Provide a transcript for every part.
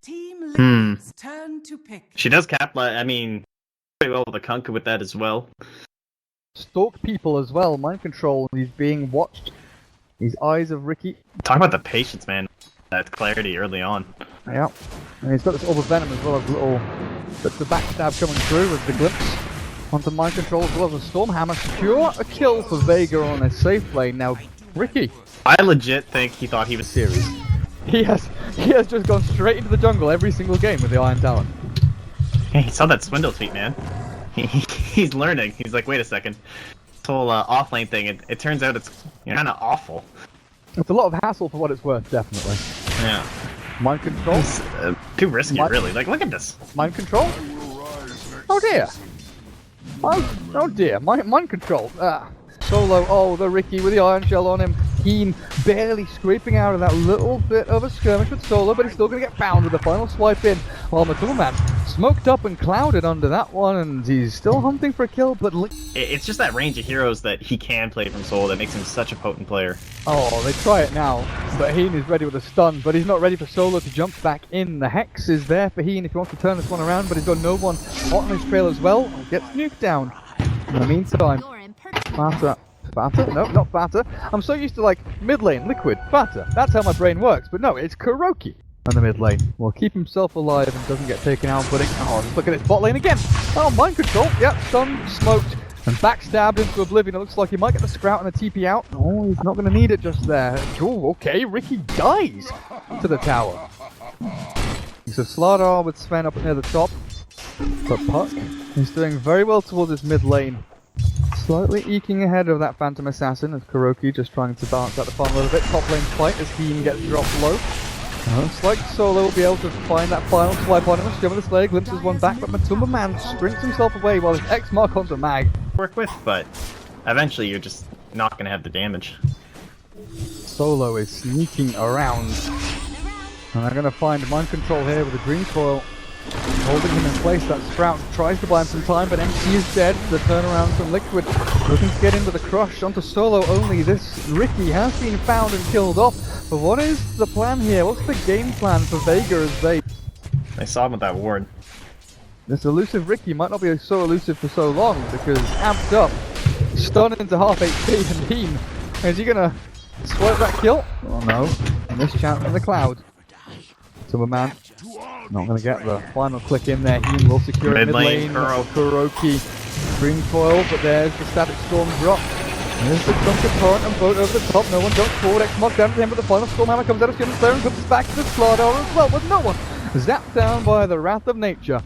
Team Liquid's turn to pick. She does capitalize, I mean, very well with the Kunkka with that as well. Stalk people as well, mind control, he's being watched. These eyes of Ricky. Talk about the patience, man. That clarity early on. Yeah. And he's got this orb of venom as well as little bits of backstab coming through with the glimpse. Onto mind control as well as a Stormhammer. Secure a kill for Vega on a safe lane. Now, Ricky. I legit think he thought he was serious. He has just gone straight into the jungle every single game with the Iron Talon. Hey, he saw that Swindle tweet, man. He's learning. He's like, wait a second. This whole off-lane thing, it turns out it's kind of awful. It's a lot of hassle for what it's worth, definitely. Yeah. Mind control? It's, too risky, really. Like, look at this. Mind control? Oh dear. Oh dear, mind control. Solo, oh, the Ricky with the Iron Shell on him. Keen barely scraping out of that little bit of a skirmish with Solo, but he's still going to get found with the final swipe in. While MATUMBAMAN smoked up and clouded under that one, and he's still hunting for a kill, but it's just that range of heroes that he can play from Solo that makes him such a potent player. Oh, they try it now, but Heen is ready with a stun, but he's not ready for Solo to jump back in. The Hex is there for Heen if he wants to turn this one around, but he's got no one hot on his trail as well. Gets nuked down. In the meantime, Fata? No, not Fata. I'm so used to like mid lane, Liquid, Fata. That's how my brain works, but no, it's Kuroky on the mid lane. Will keep himself alive and doesn't get taken out, but just look at this bot lane again. Oh, mind control. Yep, stunned, smoked, and backstabbed into oblivion. It looks like he might get the Sprout and a TP out. Oh, he's not going to need it just there. Oh, okay, Ricky dies to the tower. So Slardar with Sven up near the top. But Puck is doing very well towards his mid lane. Slightly eking ahead of that Phantom Assassin as Kuroky just trying to balance out the farm a little bit. Top lane fight as Heen gets dropped low. Looks like Solo will be able to find that final swipe on him. Scum of the Slayer glimpses one back, but MATUMBAMAN sprints himself away while his X mark onto Mag. Work with, but eventually you're just not going to have the damage. Solo is sneaking around. And they're going to find mind control here with the Dream Coil. Holding him in place, that Sprout tries to buy him some time, but MC is dead. The turnaround from Liquid, looking to get in with a crush onto Solo only. This Ricky has been found and killed off. But what is the plan here? What's the game plan for Vega as they saw him with that ward. This elusive Ricky might not be so elusive for so long, because amped up, stunned into half HP, and Heen, is he gonna swipe that kill? Oh no, missed chance from the cloud. MATUMBAMAN not going to get the final click in there. Heen will secure it mid lane. Kuroky green foil, but there's the static storm drop. There's the chunk of torrent and boat over the top. No one jumps forward. X mark down to him, but the final storm hammer comes out of Skin Slayer and comes back to the Slardar as well. But no one zapped down by the wrath of nature.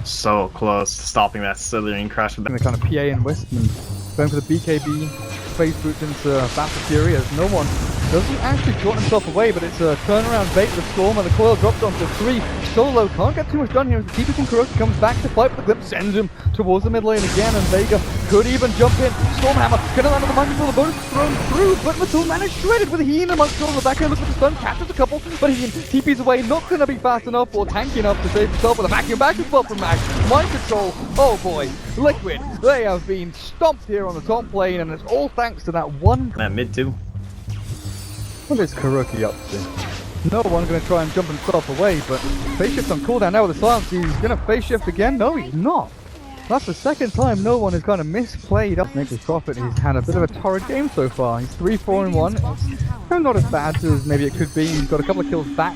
So close to stopping that Slytherin crash with the kind of PA and Wisp and going for the BKB phase boots into Fast Fury as no one doesn't actually jaunt himself away, but it's a turnaround bait with the Storm and the coil drops onto 3. Solo can't get too much done here as the TP from Kuroky comes back to fight, but the glimpse sends him towards the mid lane again, and Vega could even jump in. Stormhammer gonna land on the mind control, the bonus thrown through, but MATUMBAMAN is shredded with Heen and Monk on the back end, looks for the stun, catches a couple, but Heen TP's away, not gonna be fast enough or tanky enough to save himself with a vacuum back as well from Mag. Mind control, oh boy, Liquid, they have been stomped here on the top lane, and it's all thanks to that one. That mid too. What is Kuroky up to? No one going to try and jump himself away, but phase shift on cooldown now with the silence. He's going to phase shift again. No, he's not. That's the second time no one has kind of misplayed up Nature's Prophet. He's had a bit of a torrid game so far. He's 3-4-1. It's not as bad as maybe it could be. He's got a couple of kills back.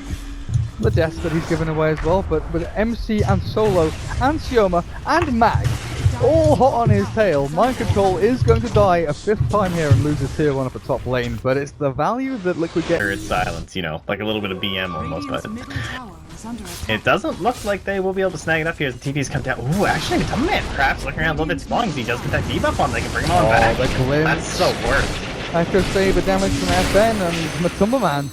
The deaths that he's given away as well, but with MC and Solo and Sioma and Mag all hot on his tail, mind control is going to die a 5th time here and loses tier 1 up the top lane, but it's the value that Liquid gets. It's silence, you know, like a little bit of BM almost, but it doesn't look like they will be able to snag it up here as the TP's come down. Ooh, actually, MATUMBAMAN perhaps looking around a little bit long because he does get that debuff on, they can bring him on back. That's so worth. Echo save the damage from FN and MATUMBAMAN.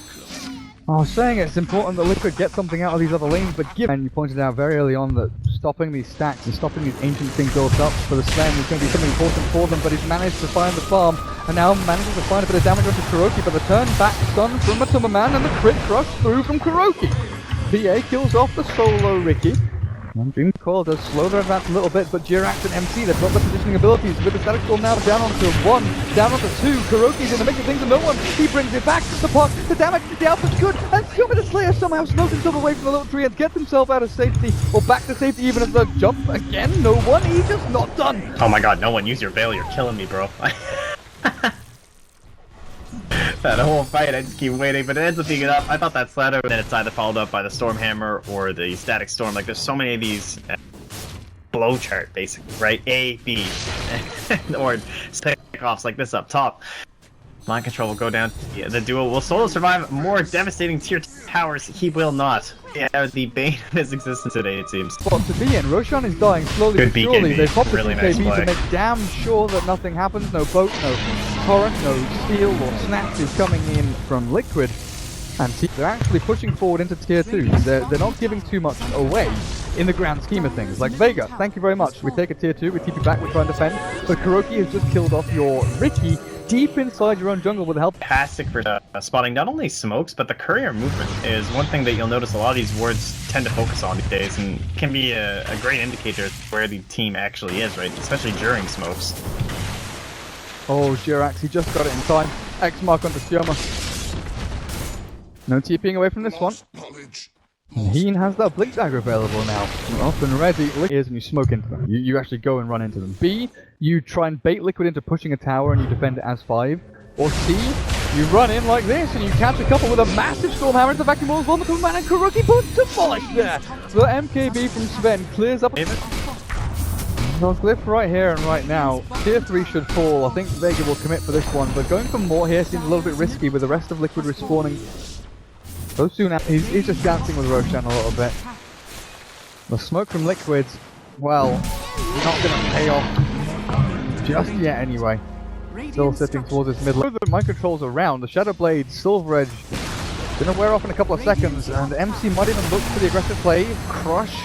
I was saying it's important that Liquid get something out of these other lanes, but and you pointed out very early on that stopping these stacks and stopping these ancient things built up for the Sven is going to be something important for them, but he's managed to find the farm, and now manages to find a bit of damage onto Kuroky, but the turn back stun from MATUMBAMAN and the crit crush through from Kuroky. PA kills off the Solo Ricky. And Dream Coil does slow their advance a little bit, but JerAx and MC, they've got the positioning abilities. With the static storm now down onto 1, down onto 2. Kuroky's in the mix of things and no one. He brings it back. The puck, the damage, the output's good. And the Slayer somehow slows himself away from the little tree and gets himself out of safety. Or back to safety even as the jump again. No one. He's just not done. Oh my god, no one. Use your veil. You're killing me, bro. That whole fight, I just keep waiting, but it ends up being enough. I thought that Slatter, and then it's either followed up by the Stormhammer or the Static Storm. Like, there's so many of these blow chart, basically, right? A, B, or stick-offs like this up top. Mind Control will go down. Yeah, the duo will solo survive more devastating tier towers. He will not. Yeah, the bane of his existence today, it seems. Spot to be in. Roshan is dying slowly but surely. They pop the BKB to make damn sure that nothing happens. No boat, no torrent, no steal or snatch is coming in from Liquid. And they're actually pushing forward into tier 2. They're not giving too much away in the grand scheme of things. Like Vega, thank you very much. We take a tier 2, we TP back, we try and defend. But Kuroky has just killed off your Ricky deep inside your own jungle with the help. Fantastic for spotting not only smokes, but the courier movement is one thing that you'll notice a lot of these wards tend to focus on these days, and can be a great indicator of where the team actually is, right? Especially during smokes. Oh, JerAx, he just got it in time. X mark onto Sioma. No TPing away from this one. Heen has that Blink Dagger available now. You're up and ready. Here's and you smoke into them. You actually go and run into them. B, you try and bait Liquid into pushing a tower and you defend it as 5. Or C, you run in like this and you catch a couple with a massive Stormhammer into the vacuum walls. MATUMBAMAN and Kuroky puts to polish there. The MKB from Sven clears up. Glyph right here and right now. Tier 3 should fall. I think Vega will commit for this one, but going for more here seems a little bit risky with the rest of Liquid respawning so soon. He's just dancing with Roshan a little bit. The smoke from Liquid, well, not going to pay off just yet anyway. Still sitting towards this middle. The mind controls around, the Shadow Blade, Silver Edge, going to wear off in a couple of seconds, and MC might even look for the aggressive play. Crush,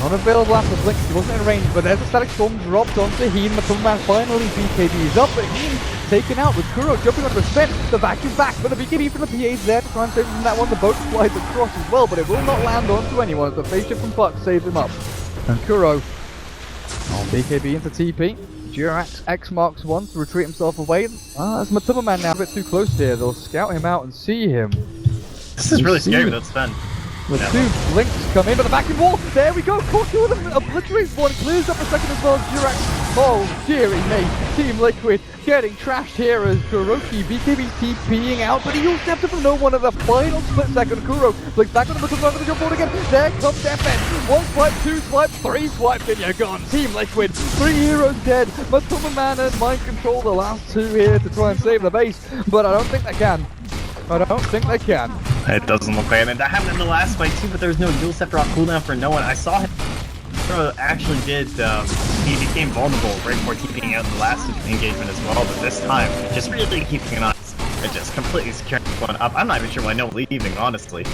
unavailable after Blink, he wasn't in range, but there's a Static Storm dropped onto Heen. MATUMBAMAN finally BKB is up, but Heen taken out with Kuro jumping onto the Sven. The vacuum back, but the BKB from the PA is there to try and save him from that one. The boat slides across as well, but it will not land onto anyone as the phase shift from Puck saves him up. And Kuro on BKB into TP. JerAx X marks 1 to retreat himself away. As MATUMBAMAN now a bit too close here, they'll scout him out and see him. This is really scary without Sven. The two blinks come in, but the vacuum wall, there we go, Kuroky with an obliterates one, clears up a second as well, JerAx. Oh, dearie me, Team Liquid getting trashed here as Kuroky, BKB TPing out, but he all steps up from no one at the final split second. Kuro blinks back on the bottom of the jump board again, there comes FN, 1 swipe, 2 swipe, 3 swipes, and you're gone. Team Liquid, 3 heroes dead, MATUMBAMAN and Mind Control, the last 2 here to try and save the base, but I don't think they can. I don't think they can. It doesn't look like it. And that happened in the last fight too, but there was no dual scepter on cooldown for no one. I saw him actually did, he became vulnerable right before TPing out in the last engagement as well, but this time, just really keeping an eye and just completely securing one up. I'm not even sure why no one's leaving, honestly.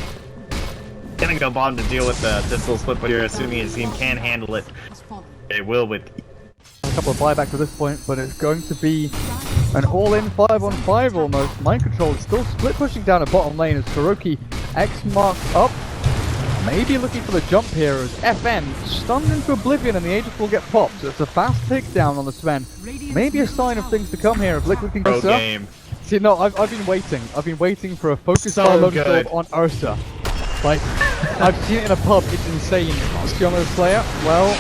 Gonna go bottom to deal with this little split, but you're assuming his team can handle it. It will with a couple of buybacks at this point, but it's going to be an all-in 5-on-5 almost. Mind Control is still split pushing down a bottom lane as Kuroky X marks up. Maybe looking for the jump here as FN stunned into oblivion and the Aegis will get popped. So it's a fast takedown on the Sven. Maybe a sign of things to come here if Liquid can get up. See, no, I've been waiting. I've been waiting for a focus fire loading storm on Ursa. Like, I've seen it in a pub, it's insane. Sioma's Slayer, well,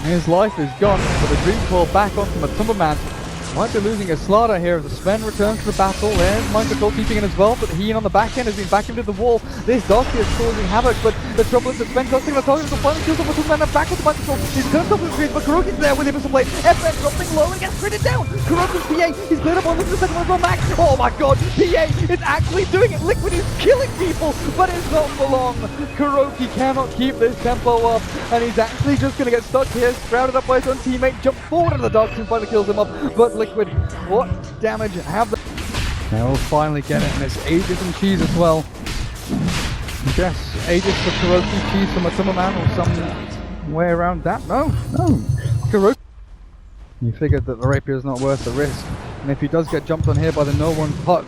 his life is gone, but the Dream Claw back onto MATUMBAMAN. Might be losing a slaughter here as the Sven returns to the battle. There's Mind Control keeping in as well, but Heen on the back end has been back into the wall. This Darky is causing havoc, but the trouble is that Sven can't take the target of the final kills on MATUMBAMAN back with the Mind Control. He's turned up with the screen, but Kuroky's there with him as a blade. FN dropping low and gets critted down. Kuroky's PA, he's cleared up on the second one from Max. Oh my god, PA is actually doing it. Liquid is killing people, but it's not for long. Kuroky cannot keep this tempo up, and he's actually just going to get stuck here, sprouted up by his own teammate, jump forward into the dark and finally kills him up, but Liquid, what damage have they? They'll finally get it, and it's Aegis and cheese as well. I guess Aegis for Kuroky, cheese for MATUMBAMAN, or some way around that. No, Kuroky. He figured that the Rapier's not worth the risk, and if he does get jumped on here by the no-one Puck,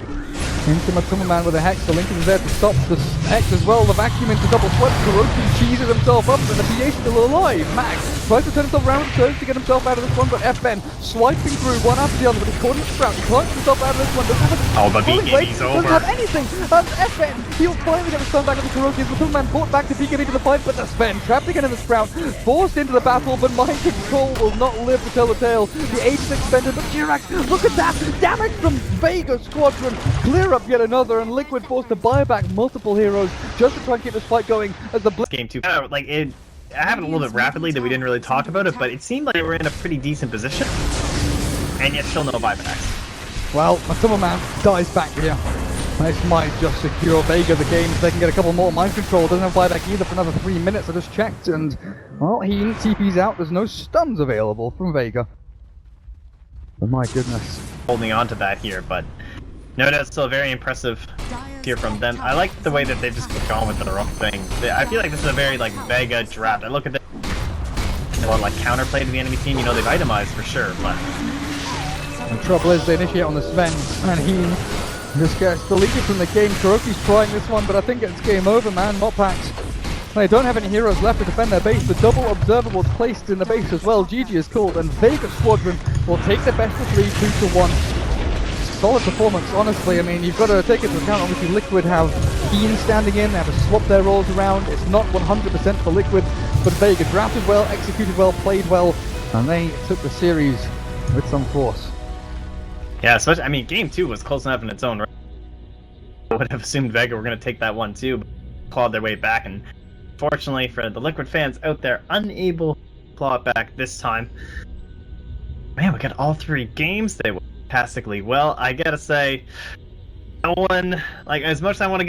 Into MATUMBAMAN with a Hex. The Lincoln is there to stop the Hex as well. The vacuum into double sweat. Kuroky cheeses himself up, but the PA still alive. Max tries to turn himself around with turns to get himself out of this one, but FN swiping through one after the other, but he's caught in the Sprout. He can't get himself out of this one. Doesn't have a but BKB's over. Doesn't have anything. And FN, he'll finally get the stun back on the Kuroky. MATUMBAMAN brought back to BKB to the fight, but the Sven trapped again in the Sprout. Forced into the battle, but mind control will not live to tell the tale. The age is expended, but JerAx, look at that! Damage from Vega Squadron! Clear up yet another, and Liquid forced to buy back multiple heroes just to try and keep this fight going as the Game 2, like, it happened a little bit rapidly that we didn't really talk about it, but it seemed like we were in a pretty decent position, and yet still no buybacks. Well, MATUMBAMAN dies back here. This might just secure Vega the game so they can get a couple more mind control. Doesn't have buyback either for another 3 minutes. I just checked, and well, he TP's out. There's no stuns available from Vega. But my goodness, holding on to that here, but no, that's still very impressive here from them. I like the way that they just keep going with their own thing. I feel like this is a very like Vega draft. I look at a lot like counterplay to the enemy team. You know, they've itemized for sure, but the trouble is they initiate on the Sven, and he just gets deleted from the game. Kuroky's trying this one, but I think it's game over, man. Mopaks. They don't have any heroes left to defend their base. The double observables placed in the base as well. GG is called, and Vega Squadron will take the best of 3, 2-1. Solid performance, honestly. I mean, you've got to take into account, obviously, Liquid have Keen standing in. They have to swap their roles around. It's not 100% for Liquid, but Vega drafted well, executed well, played well, and they took the series with some force. Yeah, especially, I mean, game 2 was close enough in its own right. I would have assumed Vega were going to take that one too, but clawed their way back, and fortunately for the Liquid fans out there, unable to claw it back this time. Man, we got all 3 games. They went fantastically well. I gotta say, no one, like, as much as I want to give